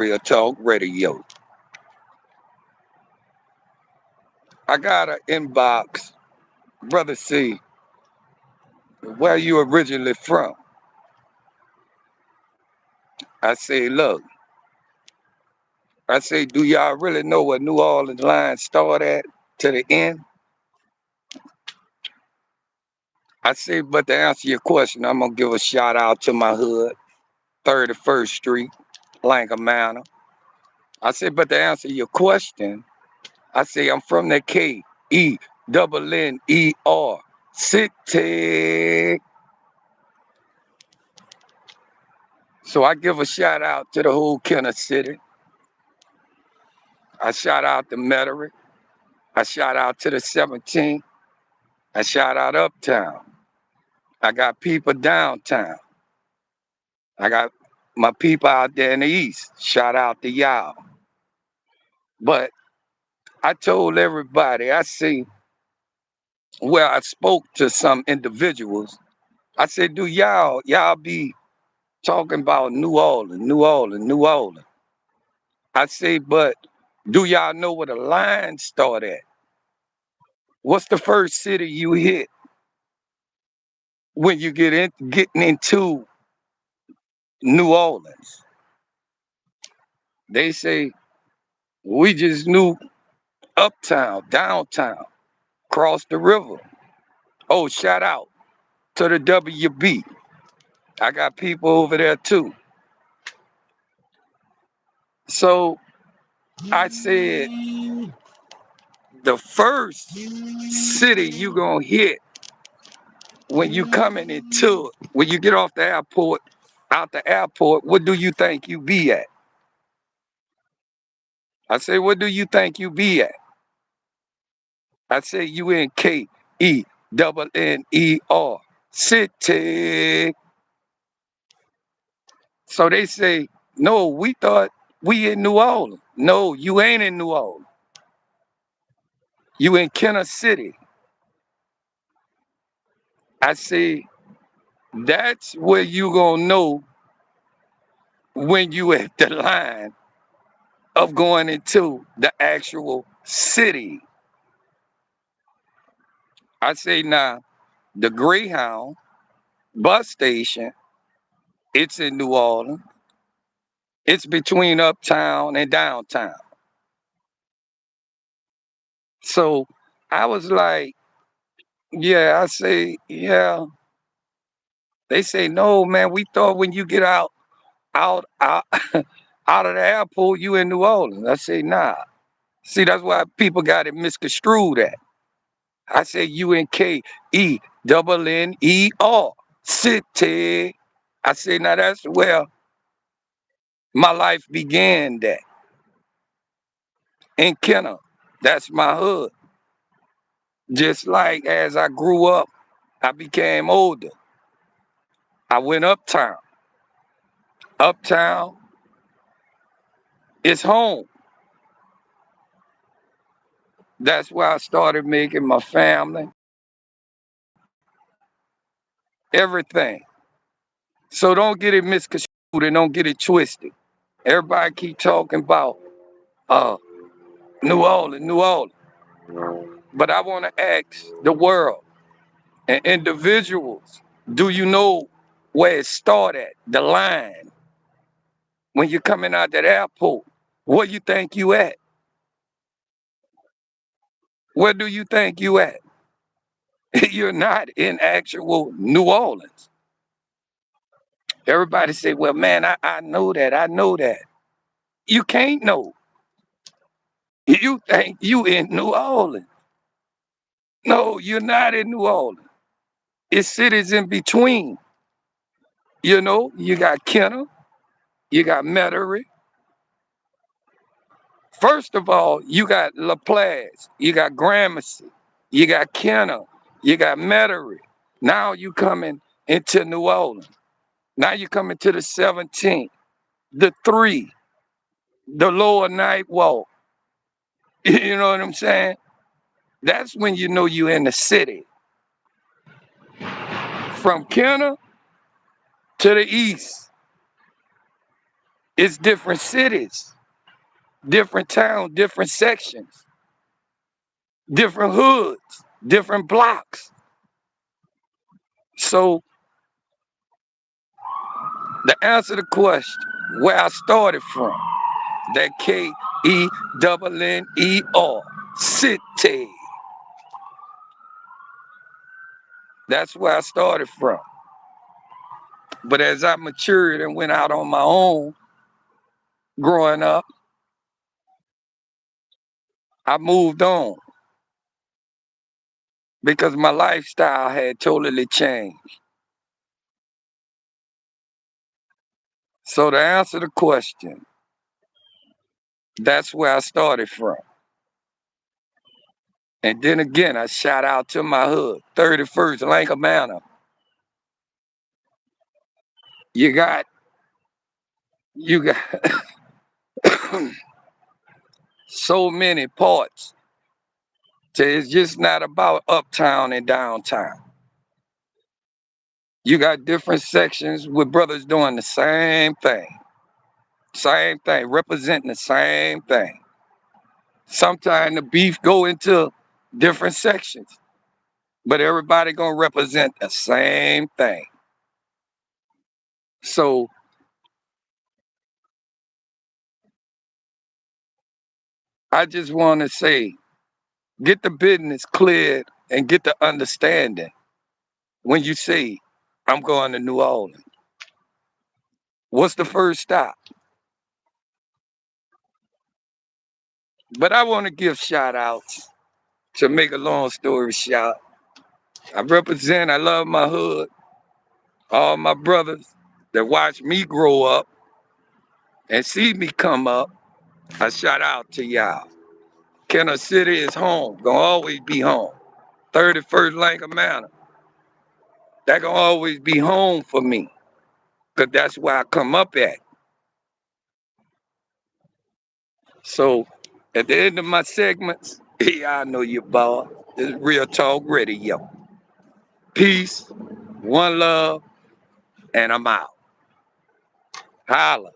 Real Talk Radio. I got an inbox. Brother C, where you originally from? I say, look, I say, do y'all really know where New Orleans line start at to the end? I say, but to answer your question, I'm going to give a shout out to my hood, 31st Street, Lanka Manor. I say, but to answer your question, I say, I'm from the Kenner City. So I give a shout out to the whole Kenner City. I shout out to Metairie. I shout out to the 17th. I shout out Uptown. I got people downtown. I got my people out there in the East. Shout out to y'all. But I told everybody, I see, well, I spoke to some individuals. I said, do y'all be talking about New Orleans, New Orleans, New Orleans? I say, but do y'all know where the line start at? What's the first city you hit when you getting into New Orleans? They say, we just knew uptown, downtown, across the river. Oh, shout out to the WB. I got people over there too. So I said, the first city you gonna hit when you coming into, when you get off the airport, out the airport, what do you think you be at? I say, what do you think you be at? I say, UNKENNER, city. So they say, no, we thought we in New Orleans. No, you ain't in New Orleans. You in Kenner City. I say, that's where you gonna know when you at the line of going into the actual city. I say, now, the Greyhound bus station, it's in New Orleans. It's between uptown and downtown. So I was like, yeah, I say, yeah. They say, no, man, we thought when you get out, out of the airport, you in New Orleans. I say, nah. See, that's why people got it misconstrued at. I say UNKENNER, city. I say, now that's where my life began at. In Kenner. That's my hood. Just like as I grew up, I became older. I went uptown. Uptown is home. That's where I started making my family, everything. So don't get it misconstrued and don't get it twisted. Everybody keep talking about uh, New Orleans, New Orleans. But I want to ask the world and individuals, do you know where it started, the line? When you're coming out that airport, where you think you at? Where do you think you at? You're not in actual New Orleans. Everybody say, well, man, I know that. I know that. You can't know. You think you in New Orleans. No, you're not in New Orleans. It's cities in between. You know, you got Kenner, you got Metairie. First of all, you got LaPlace, you got Gramercy, you got Kenner, you got Metairie. Now you coming into New Orleans. Now you coming to the 17th, the 3, the lower Night Walk. You know what I'm saying? That's when you know you in the city. From Kenner to the east It's different cities, different towns, different sections, different hoods, different blocks. So to answer the question, where I started from, that K-E-N-N-E-R, city. That's where I started from. But as I matured and went out on my own, growing up, I moved on because my lifestyle had totally changed. So to answer the question, that's where I started from. And then again, I shout out to my hood, 31st Langham Manor. You got you got so many parts. So it's just not about uptown and downtown. You got different sections with brothers doing the same thing, representing the same thing. Sometimes the beef go into different sections, but everybody gonna represent the same thing. So I just want to say, get the business cleared and get the understanding when you say, I'm going to New Orleans. What's the first stop? But I want to give shout outs to make a long story short. I love my hood, all my brothers that watch me grow up and see me come up. I shout out to y'all. Kenner City is home, gonna always be home. 31st Langham Manor, that gonna always be home for me, because that's where I come up at. So at the end of my segments, yeah, I know you ball. This is Real Talk Radio. Peace, one love, and I'm out. Holla.